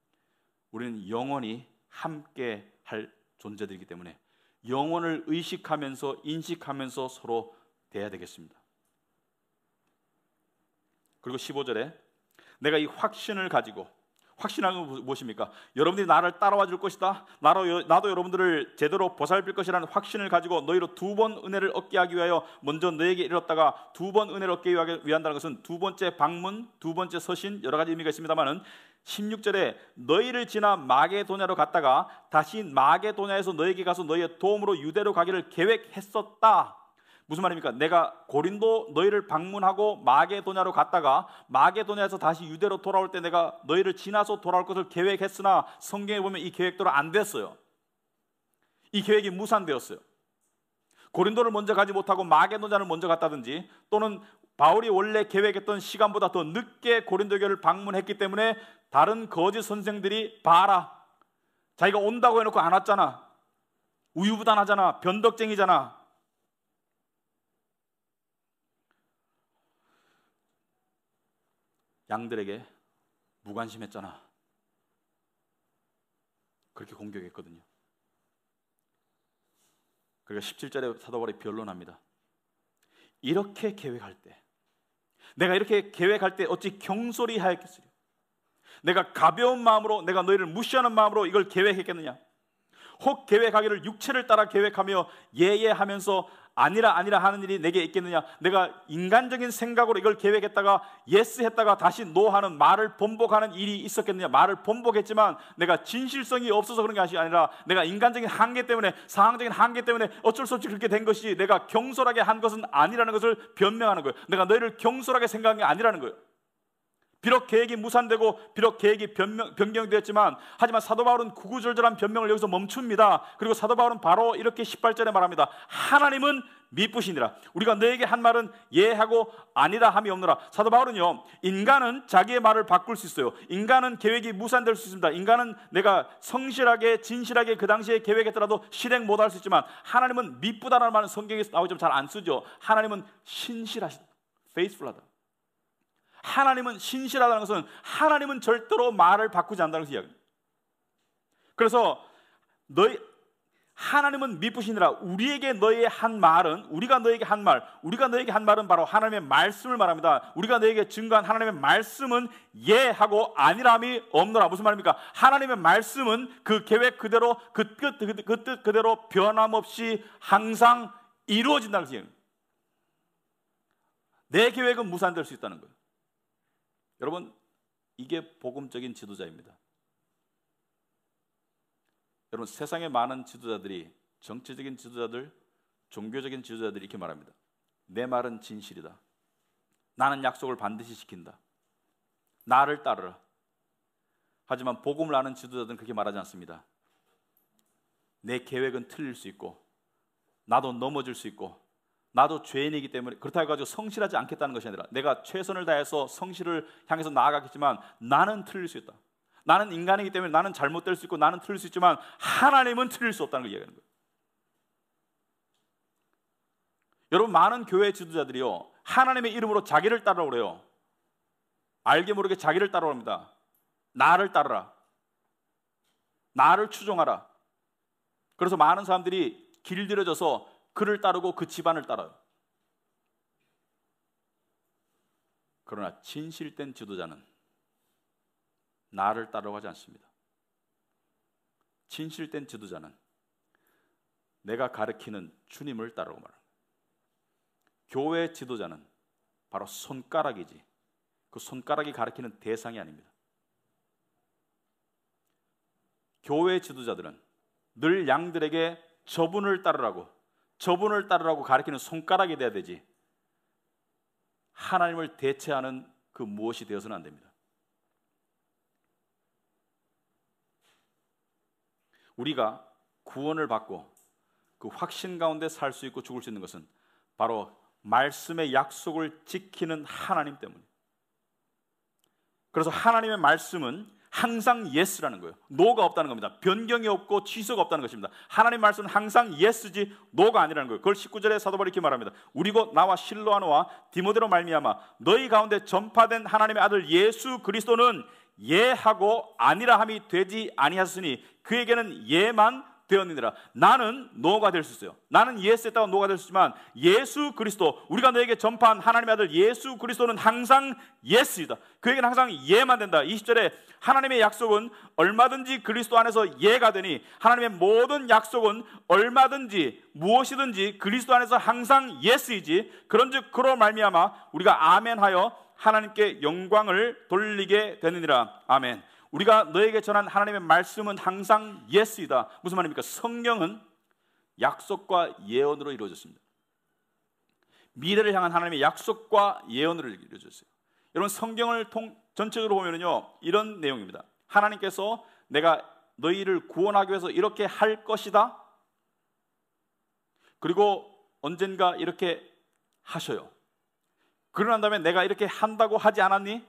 우리는 영원히 함께 할 존재들이기 때문에 영혼을 의식하면서 인식하면서 서로 대해야 되겠습니다. 그리고 15절에 내가 이 확신을 가지고, 확신하는 건 무엇입니까? 여러분들이 나를 따라와 줄 것이다, 나도 여러분들을 제대로 보살필 것이라는 확신을 가지고 너희로 두 번 은혜를 얻게 하기 위하여 먼저 너에게 이뤘다가 두 번 은혜를 얻기 위한다는 것은 두 번째 방문, 두 번째 서신, 여러 가지 의미가 있습니다만은 16절에 너희를 지나 마게도냐로 갔다가 다시 마게도냐에서 너에게 가서 너희의 도움으로 유대로 가기를 계획했었다. 무슨 말입니까? 내가 고린도 너희를 방문하고 마게도냐로 갔다가 마게도냐에서 다시 유대로 돌아올 때 내가 너희를 지나서 돌아올 것을 계획했으나 성경에 보면 이 계획대로 안 됐어요. 이 계획이 무산되었어요. 고린도를 먼저 가지 못하고 마게도냐를 먼저 갔다든지, 또는 바울이 원래 계획했던 시간보다 더 늦게 고린도 교회를 방문했기 때문에 다른 거짓 선생들이 봐라, 자기가 온다고 해놓고 안 왔잖아, 우유부단하잖아, 변덕쟁이잖아, 양들에게 무관심했잖아, 그렇게 공격했거든요. 그리고 17절에 사도 바울이 변론합니다. 이렇게 계획할 때, 내가 이렇게 계획할 때 어찌 경솔히 하였겠으랴. 내가 가벼운 마음으로, 내가 너희를 무시하는 마음으로 이걸 계획했겠느냐. 혹 계획하기를 육체를 따라 계획하며 예예하면서 아니라 하는 일이 내게 있겠느냐. 내가 인간적인 생각으로 이걸 계획했다가 예스 했다가 다시 노 하는, 말을 번복하는 일이 있었겠느냐. 말을 번복했지만 내가 진실성이 없어서 그런 게 아니라 내가 인간적인 한계 때문에, 상황적인 한계 때문에 어쩔 수 없이 그렇게 된 것이, 내가 경솔하게 한 것은 아니라는 것을 변명하는 거예요. 내가 너희를 경솔하게 생각한 게 아니라는 거예요. 비록 계획이 무산되고 비록 계획이 변경되었지만, 하지만 사도 바울은 구구절절한 변명을 여기서 멈춥니다. 그리고 사도 바울은 바로 이렇게 18절에 말합니다. 하나님은 미쁘시니라. 우리가 너에게 한 말은 예하고 아니라 함이 없노라. 사도 바울은요, 인간은 자기의 말을 바꿀 수 있어요. 인간은 계획이 무산될 수 있습니다. 인간은 내가 성실하게 진실하게 그 당시에 계획했더라도 실행 못할 수 있지만, 하나님은 미쁘다라는 말은 성경에서 나오지만 잘 안 쓰죠. 하나님은 신실하시다, faithful하다. 하나님은 신실하다는 것은 하나님은 절대로 말을 바꾸지 않는다는 것을 이야기합니다. 그래서 하나님은 미쁘시니라. 우리에게 너희의 한 말은, 우리가 너에게 한 말은 바로 하나님의 말씀을 말합니다. 우리가 너에게 증거한 하나님의 말씀은 예하고 아니라함이 없노라. 무슨 말입니까? 하나님의 말씀은 그 계획 그대로, 그 뜻 그대로 변함없이 항상 이루어진다는 것이에요. 내 계획은 무산될 수 있다는 거예요. 여러분, 이게 복음적인 지도자입니다. 여러분, 세상의 많은 지도자들이, 정치적인 지도자들, 종교적인 지도자들이 이렇게 말합니다. 내 말은 진실이다. 나는 약속을 반드시 지킨다. 나를 따르라. 하지만 복음을 아는 지도자들은 그렇게 말하지 않습니다. 내 계획은 틀릴 수 있고, 나도 넘어질 수 있고, 나도 죄인이기 때문에 그렇다고 해가지고 성실하지 않겠다는 것이 아니라, 내가 최선을 다해서 성실을 향해서 나아가겠지만 나는 틀릴 수 있다. 나는 인간이기 때문에 나는 잘못될 수 있고 나는 틀릴 수 있지만 하나님은 틀릴 수 없다는 걸 이야기하는 거예요. 여러분, 많은 교회 지도자들이요, 하나님의 이름으로 자기를 따르라고 그래요. 알게 모르게 자기를 따르라고 합니다. 나를 따르라, 나를 추종하라. 그래서 많은 사람들이 길들여져서 그를 따르고 그 집안을 따라요. 그러나 진실된 지도자는 나를 따라가지 않습니다. 진실된 지도자는 내가 가르치는 주님을 따르고 말합니다. 교회 지도자는 바로 손가락이지 그 손가락이 가르치는 대상이 아닙니다. 교회 지도자들은 늘 양들에게 저분을 따르라고 가르치는 손가락이 돼야 되지, 하나님을 대체하는 그 무엇이 되어서는 안 됩니다. 우리가 구원을 받고 그 확신 가운데 살 수 있고 죽을 수 있는 것은 바로 말씀의 약속을 지키는 하나님 때문에. 그래서 하나님의 말씀은 항상 예스라는 거예요. 노가 없다는 겁니다. 변경이 없고 취소가 없다는 것입니다. 하나님 말씀은 항상 예스지 노가 아니라는 거예요. 그걸 19절에 사도 바울이 이렇게 말합니다. 우리 곧 나와 실로아노와 디모데로 말미암아 너희 가운데 전파된 하나님의 아들 예수 그리스도는 예하고 아니라함이 되지 아니하였으니 그에게는 예만 되었느니라. 나는 노가 될 수 있어요. 나는 예스 했다가 노가 될 수 있지만 예수 그리스도, 우리가 너에게 전파한 하나님의 아들 예수 그리스도는 항상 예스이다. 그에게는 항상 예만 된다. 20절에 하나님의 약속은 얼마든지 그리스도 안에서 예가 되니 하나님의 모든 약속은 얼마든지 무엇이든지 그리스도 안에서 항상 예스이지. 그런즉 그로 말미암아 우리가 아멘하여 하나님께 영광을 돌리게 되느니라. 아멘. 우리가 너에게 전한 하나님의 말씀은 항상 예스이다. 무슨 말입니까? 성경은 약속과 예언으로 이루어졌습니다. 미래를 향한 하나님의 약속과 예언으로 이루어졌어요. 여러분, 성경을 전체적으로 보면요, 이런 내용입니다. 하나님께서 내가 너희를 구원하기 위해서 이렇게 할 것이다. 그리고 언젠가 이렇게 하셔요. 그러고 난 다음에 내가 이렇게 한다고 하지 않았니?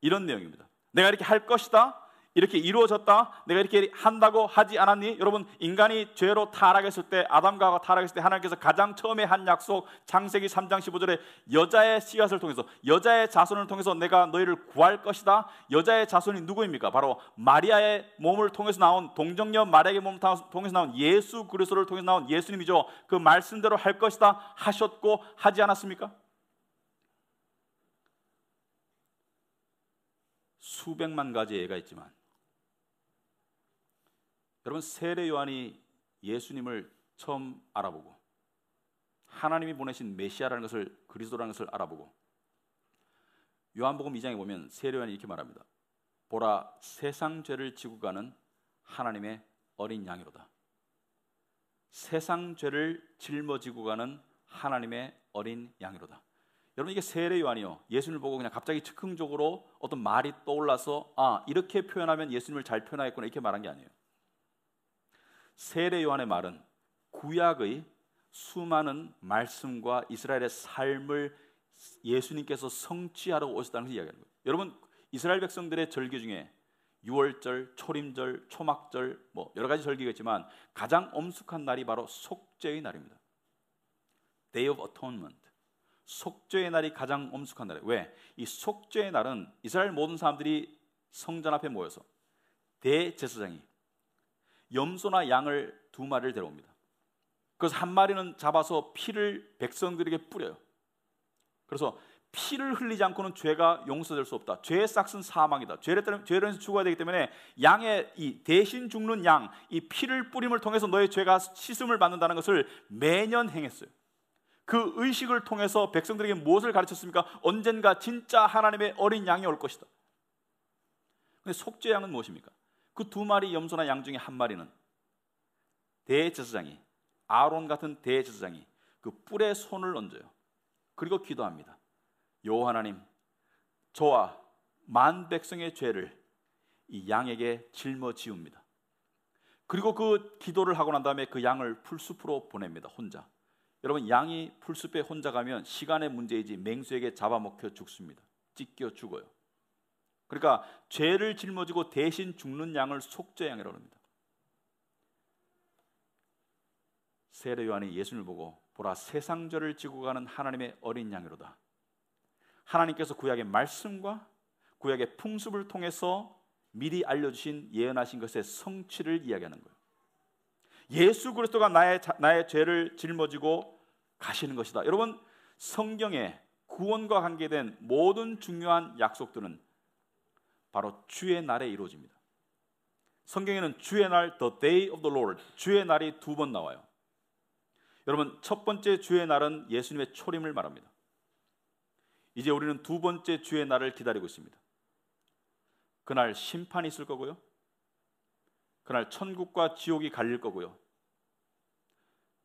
이런 내용입니다. 내가 이렇게 할 것이다, 이렇게 이루어졌다, 내가 이렇게 한다고 하지 않았니? 여러분, 인간이 죄로 타락했을 때, 아담과 하와가 타락했을 때 하나님께서 가장 처음에 한 약속, 창세기 3장 15절에 여자의 씨앗을 통해서, 여자의 자손을 통해서 내가 너희를 구할 것이다. 여자의 자손이 누구입니까? 바로 마리아의 몸을 통해서 나온, 동정녀 마리아의 몸을 통해서 나온 예수 그리스도를 통해서 나온 예수님이죠. 그 말씀대로 할 것이다 하셨고 하지 않았습니까? 수백만 가지 예가 있지만 여러분, 세례 요한이 예수님을 처음 알아보고 하나님이 보내신 메시아라는 것을, 그리스도라는 것을 알아보고 요한복음 2장에 보면 세례 요한이 이렇게 말합니다. 보라, 세상 죄를 지고 가는 하나님의 어린 양이로다. 세상 죄를 짊어지고 가는 하나님의 어린 양이로다. 여러분, 이게 세례 요한이요, 예수님을 보고 그냥 갑자기 즉흥적으로 어떤 말이 떠올라서 이렇게 표현하면 예수님을 잘 표현하겠구나 이렇게 말한 게 아니에요. 세례 요한의 말은 구약의 수많은 말씀과 이스라엘의 삶을 예수님께서 성취하러 오셨다는 것을 이야기하는 거예요. 여러분, 이스라엘 백성들의 절기 중에 유월절, 초림절, 초막절, 여러 가지 절기가 있지만 가장 엄숙한 날이 바로 속죄의 날입니다. Day of Atonement. 속죄의 날이 가장 엄숙한 날이에요. 왜? 이 속죄의 날은 이스라엘 모든 사람들이 성전 앞에 모여서 대제사장이 염소나 양을 2마리를 데려옵니다. 그래서 한 마리는 잡아서 피를 백성들에게 뿌려요. 그래서 피를 흘리지 않고는 죄가 용서될 수 없다. 죄의 싹은 사망이다. 죄로 인해서 죽어야 되기 때문에 양의 이 대신 죽는 양, 이 피를 뿌림을 통해서 너의 죄가 씻음을 받는다는 것을 매년 행했어요. 그 의식을 통해서 백성들에게 무엇을 가르쳤습니까? 언젠가 진짜 하나님의 어린 양이 올 것이다. 근데 속죄 양은 무엇입니까? 그 2마리 염소나 양 중에 한 마리는 대제사장이, 아론 같은 대제사장이 그 뿔에 손을 얹어요. 그리고 기도합니다. 여호와 하나님, 저와 만 백성의 죄를 이 양에게 짊어지웁니다. 그리고 그 기도를 하고 난 다음에 그 양을 풀숲으로 보냅니다. 혼자. 여러분, 양이 풀숲에 혼자 가면 시간의 문제이지 맹수에게 잡아먹혀 죽습니다. 찢겨 죽어요. 그러니까 죄를 짊어지고 대신 죽는 양을 속죄양이라고 합니다. 세례 요한이 예수님을 보고 보라, 세상 죄를 지고 가는 하나님의 어린 양이로다. 하나님께서 구약의 말씀과 구약의 풍습을 통해서 미리 알려주신 예언하신 것의 성취를 이야기하는 거예요. 예수 그리스도가 나의 죄를 짊어지고 가시는 것이다. 여러분, 성경에 구원과 관계된 모든 중요한 약속들은 바로 주의 날에 이루어집니다. 성경에는 주의 날, the day of the Lord, 주의 날이 2번 나와요. 여러분, 첫 번째 주의 날은 예수님의 초림을 말합니다. 이제 우리는 2번째 주의 날을 기다리고 있습니다. 그날 심판이 있을 거고요, 그날 천국과 지옥이 갈릴 거고요,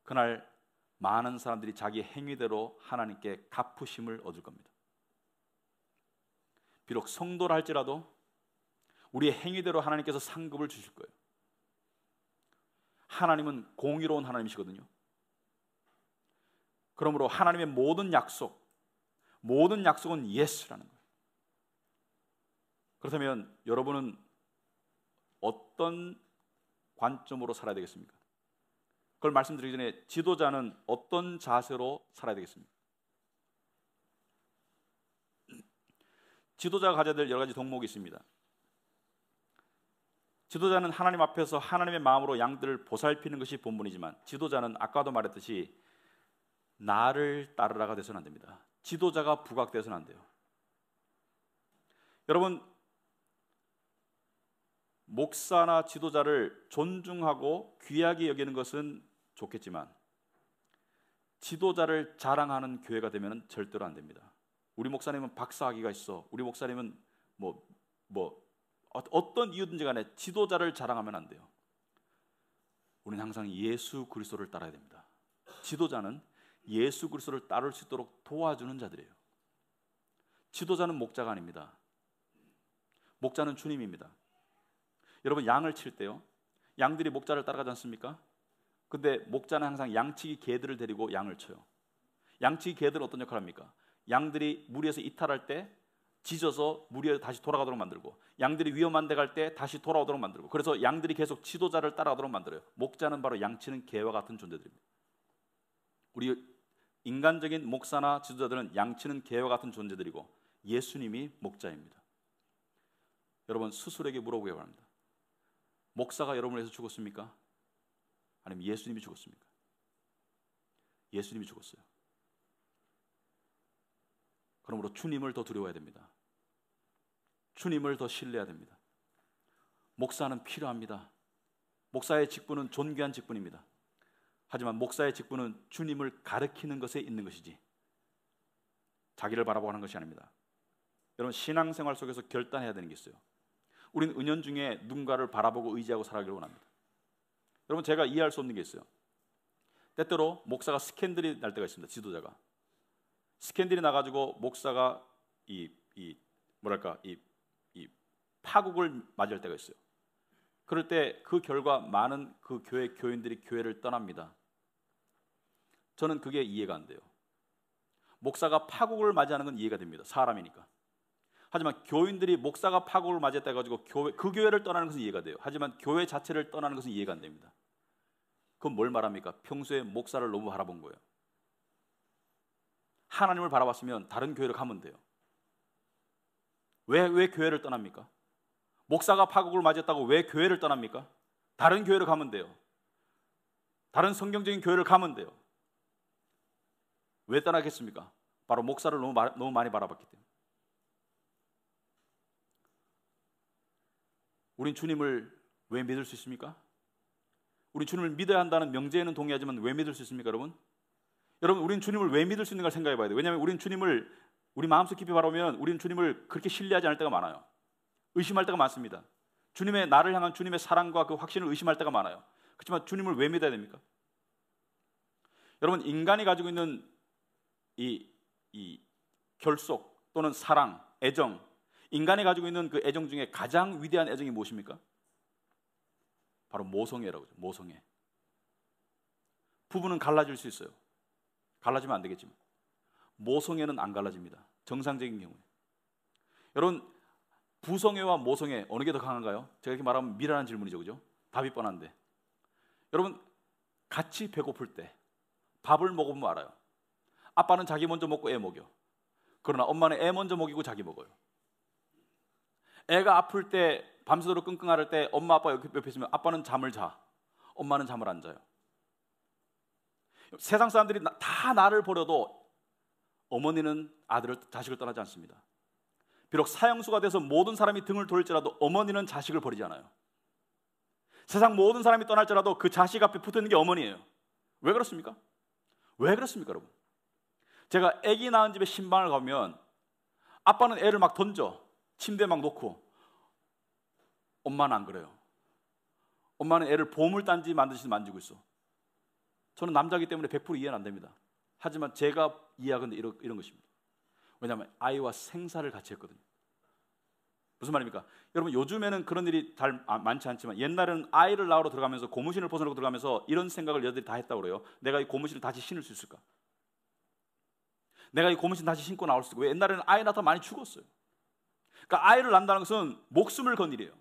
그날 많은 사람들이 자기 행위대로 하나님께 갚으심을 얻을 겁니다. 비록 성도라 할지라도 우리의 행위대로 하나님께서 상급을 주실 거예요. 하나님은 공의로운 하나님이시거든요. 그러므로 하나님의 모든 약속은 예스라는 거예요. 그렇다면 여러분은 어떤 관점으로 살아야 되겠습니까? 그걸 말씀드리기 전에 지도자는 어떤 자세로 살아야 되겠습니까? 지도자가 가져야 될 여러 가지 덕목이 있습니다. 지도자는 하나님 앞에서 하나님의 마음으로 양들을 보살피는 것이 본분이지만, 지도자는 아까도 말했듯이 나를 따르라가 돼서는 안 됩니다. 지도자가 부각돼서는 안 돼요. 여러분, 목사나 지도자를 존중하고 귀하게 여기는 것은 좋겠지만 지도자를 자랑하는 교회가 되면 절대로 안 됩니다. 우리 목사님은 박사학위가 있어, 우리 목사님은 어떤 이유든지 간에 지도자를 자랑하면 안 돼요. 우리는 항상 예수 그리스도를 따라야 됩니다. 지도자는 예수 그리스도를 따를 수 있도록 도와주는 자들이에요. 지도자는 목자가 아닙니다. 목자는 주님입니다. 여러분, 양을 칠 때요, 양들이 목자를 따라가지 않습니까? 근데 목자는 항상 양치기 개들을 데리고 양을 쳐요. 양치기 개들은 어떤 역할을 합니까? 양들이 무리에서 이탈할 때 짖어서 무리에 다시 돌아가도록 만들고, 양들이 위험한 데 갈 때 다시 돌아오도록 만들고, 그래서 양들이 계속 지도자를 따라가도록 만들어요. 목자는 바로 양치는 개와 같은 존재들입니다. 우리 인간적인 목사나 지도자들은 양치는 개와 같은 존재들이고, 예수님이 목자입니다. 여러분, 스스로에게 물어보기 바랍니다. 목사가 여러분을 위해서 죽었습니까? 아니면 예수님이 죽었습니까? 예수님이 죽었어요. 그러므로 주님을 더 두려워해야 됩니다. 주님을 더 신뢰해야 됩니다. 목사는 필요합니다. 목사의 직분은 존귀한 직분입니다. 하지만 목사의 직분은 주님을 가르치는 것에 있는 것이지 자기를 바라보고 하는 것이 아닙니다. 여러분, 신앙생활 속에서 결단해야 되는 게 있어요. 우리는 은연중에 누군가를 바라보고 의지하고 살아가기를 원합니다. 여러분, 제가 이해할 수 없는 게 있어요. 때때로 목사가 스캔들이 날 때가 있습니다. 지도자가 스캔들이 나가지고 목사가 이 파국을 맞이할 때가 있어요. 그럴 때 그 결과 많은 그 교회 교인들이 교회를 떠납니다. 저는 그게 이해가 안 돼요. 목사가 파국을 맞이하는 건 이해가 됩니다. 사람이니까. 하지만 교인들이 목사가 파국을 맞이했다 해가지고 그 교회를 떠나는 것은 이해가 돼요. 하지만 교회 자체를 떠나는 것은 이해가 안 됩니다. 그건 뭘 말합니까? 평소에 목사를 너무 바라본 거예요. 하나님을 바라봤으면 다른 교회를 가면 돼요. 왜 교회를 떠납니까? 목사가 파국을 맞이했다고 왜 교회를 떠납니까? 다른 교회를 가면 돼요. 다른 성경적인 교회를 가면 돼요. 왜 떠나겠습니까? 바로 목사를 너무 많이 바라봤기 때문에. 우린 주님을 왜 믿을 수 있습니까? 우리 주님을 믿어야 한다는 명제에는 동의하지만 왜 믿을 수 있습니까, 여러분? 여러분, 우린 주님을 왜 믿을 수 있는가 생각해 봐야 돼요. 왜냐하면 우린 주님을 우리 마음속 깊이 바라보면 우리는 주님을 그렇게 신뢰하지 않을 때가 많아요. 의심할 때가 많습니다. 주님의 나를 향한 주님의 사랑과 그 확신을 의심할 때가 많아요. 그렇지만 주님을 왜 믿어야 됩니까? 여러분, 인간이 가지고 있는 이 결속 또는 사랑, 애정, 인간이 가지고 있는 그 애정 중에 가장 위대한 애정이 무엇입니까? 바로 모성애라고 하죠. 모성애. 부부는 갈라질 수 있어요. 갈라지면 안 되겠지만 모성애는 안 갈라집니다. 정상적인 경우에. 여러분, 부성애와 모성애 어느 게 더 강한가요? 제가 이렇게 말하면 미련한 질문이죠, 그죠? 답이 뻔한데. 여러분, 같이 배고플 때 밥을 먹으면 알아요. 아빠는 자기 먼저 먹고 애 먹여. 그러나 엄마는 애 먼저 먹이고 자기 먹어요. 애가 아플 때 밤새도록 끙끙 앓을 때 엄마 아빠 옆에 있으면 아빠는 잠을 자, 엄마는 잠을 안 자요. 세상 사람들이 다 나를 버려도 어머니는 자식을 떠나지 않습니다. 비록 사형수가 돼서 모든 사람이 등을 돌릴지라도 어머니는 자식을 버리지 않아요. 세상 모든 사람이 떠날지라도 그 자식 앞에 붙어있는 게 어머니예요. 왜 그렇습니까? 왜 그렇습니까, 여러분? 제가 아기 낳은 집에 신방을 가면 아빠는 애를 막 던져 침대에 막 놓고, 엄마는 안 그래요. 엄마는 애를 보물단지 만드듯이 만지고 있어. 저는 남자이기 때문에 100% 이해는 안 됩니다. 하지만 제가 이해하건대 이런 것입니다. 왜냐하면 아이와 생사를 같이 했거든요. 무슨 말입니까? 여러분, 요즘에는 그런 일이 잘 많지 않지만 옛날에는 아이를 낳으러 들어가면서 고무신을 벗어놓고 들어가면서 이런 생각을 여자들이 다 했다고 그래요. 내가 이 고무신을 다시 신을 수 있을까? 내가 이 고무신 다시 신고 나올 수 있을까? 왜? 옛날에는 아이 낳다 많이 죽었어요. 그러니까 아이를 낳는다는 것은 목숨을 건 일이에요.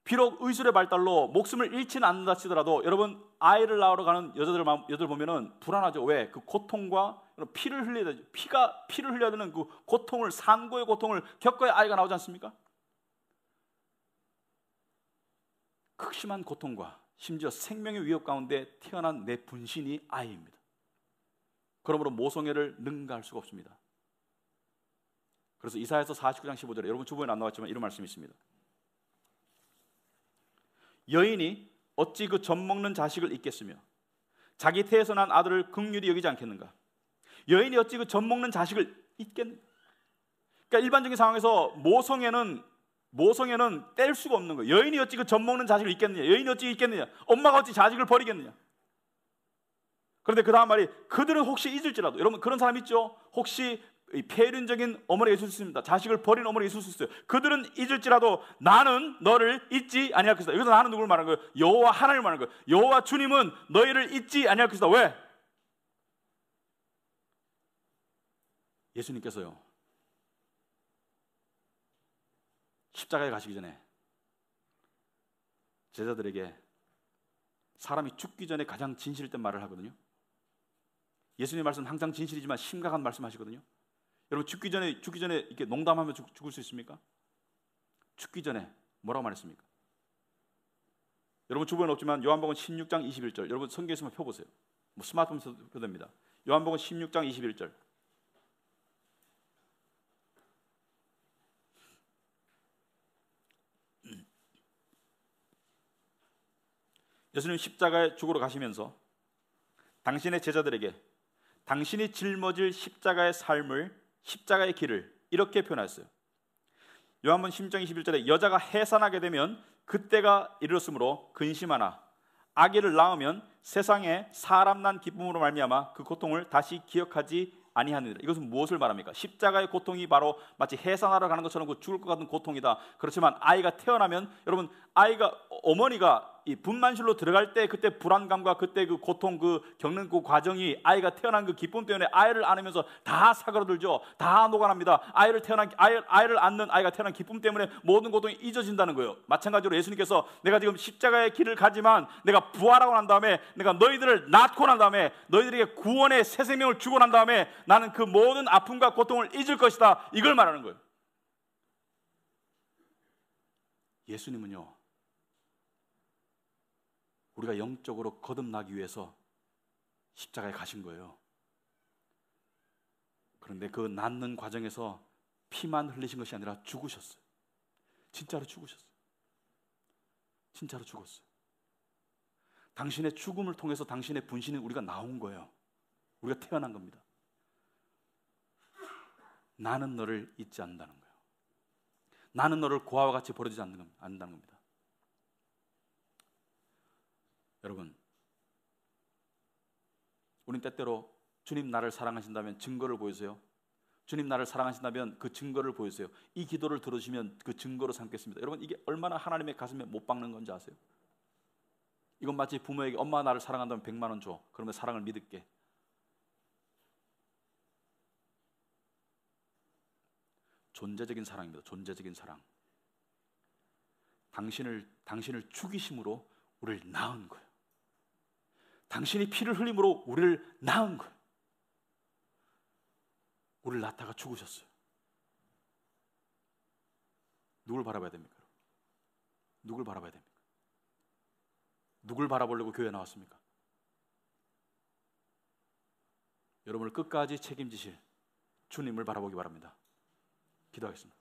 비록 의술의 발달로 목숨을 잃지는 않는다 치더라도 여러분, 아이를 낳으러 가는 여자들 보면은 불안하죠. 왜? 그 고통과 피를 흘려야 되죠. 피를 흘려야 되는 그 고통을, 산고의 고통을 겪어야 아이가 나오지 않습니까? 극심한 고통과 심지어 생명의 위협 가운데 태어난 내 분신이 아이입니다. 그러므로 모성애를 능가할 수가 없습니다. 그래서 이사야서 49장 15절에 여러분 주보에는 안 나왔지만 이런 말씀이 있습니다. 여인이 어찌 그 젖먹는 자식을 잊겠으며 자기 태에서 난 아들을 긍휼히 여기지 않겠는가? 여인이 어찌 그 젖먹는 자식을 잊겠는가? 그러니까 일반적인 상황에서 모성애는 뗄 수가 없는 거예요. 여인이 어찌 그 젖먹는 자식을 잊겠느냐? 여인이 어찌 잊겠느냐? 엄마가 어찌 자식을 버리겠느냐? 그런데 그 다음 말이 그들은 혹시 잊을지라도, 여러분 그런 사람 있죠? 혹시 폐륜적인 어머니가 있을 수 있습니다. 자식을 버린 어머니가 있을 수 있어요. 그들은 잊을지라도 나는 너를 잊지 아니할 것이다. 여기서 나는 누굴 말하는 거예요? 여호와 하나님을 말하는 거예요. 여호와 주님은 너희를 잊지 아니할 것이다. 왜? 예수님께서요, 십자가에 가시기 전에 제자들에게 사람이 죽기 전에 가장 진실된 말을 하거든요. 예수님의 말씀은 항상 진실이지만 심각한 말씀하시거든요. 여러분, 죽기 전에 이렇게 농담하며 죽을 수 있습니까? 죽기 전에 뭐라고 말했습니까? 여러분 주변에 없지만 요한복음 16장 21절, 여러분 성경에 있으면 펴보세요. 뭐 스마트폰에서 펴됩니다. 요한복음 16장 21절. 예수님 십자가에 죽으러 가시면서 당신의 제자들에게 당신이 짊어질 십자가의 삶을, 십자가의 길을 이렇게 표현했어요. 요한복음 16장 21절에 여자가 해산하게 되면 그때가 이르렀으므로 근심하나 아기를 낳으면 세상에 사람 난 기쁨으로 말미암아 그 고통을 다시 기억하지 아니하느니라. 이것은 무엇을 말합니까? 십자가의 고통이 바로 마치 해산하러 가는 것처럼 그 죽을 것 같은 고통이다. 그렇지만 아이가 태어나면, 여러분, 어머니가 이 분만실로 들어갈 때 그때 불안감과 그때 그 고통, 그 겪는 그 과정이 아이가 태어난 그 기쁨 때문에 아이를 안으면서 다 사그라들죠. 다 녹아납니다. 아이를 안는 아이가 태어난 기쁨 때문에 모든 고통이 잊어진다는 거예요. 마찬가지로 예수님께서 내가 지금 십자가의 길을 가지만 내가 부활하고 난 다음에, 내가 너희들을 낳고 난 다음에, 너희들에게 구원의 새 생명을 주고 난 다음에 나는 그 모든 아픔과 고통을 잊을 것이다. 이걸 말하는 거예요. 예수님은요, 우리가 영적으로 거듭나기 위해서 십자가에 가신 거예요. 그런데 그 낫는 과정에서 피만 흘리신 것이 아니라 죽으셨어요. 진짜로 죽으셨어요. 진짜로 죽었어요. 당신의 죽음을 통해서 당신의 분신은 우리가 나온 거예요. 우리가 태어난 겁니다. 나는 너를 잊지 않는다는 거예요. 나는 너를 고아와 같이 버리지 않는다는 겁니다. 여러분, 우린 때때로 주님 나를 사랑하신다면 증거를 보여주세요. 주님 나를 사랑하신다면 그 증거를 보여주세요. 이 기도를 들어주시면 그 증거로 삼겠습니다. 여러분, 이게 얼마나 하나님의 가슴에 못 박는 건지 아세요? 이건 마치 부모에게 엄마가 나를 사랑한다면 100만 원 줘. 그러면 사랑을 믿을게. 존재적인 사랑입니다. 존재적인 사랑. 당신을 죽이심으로 우리를 낳은 거예요. 당신이 피를 흘림으로 우리를 낳은 거예요. 우리를 낳다가 죽으셨어요. 누굴 바라봐야 됩니까? 누굴 바라봐야 됩니까? 누굴 바라보려고 교회에 나왔습니까? 여러분을 끝까지 책임지실 주님을 바라보기 바랍니다. 기도하겠습니다.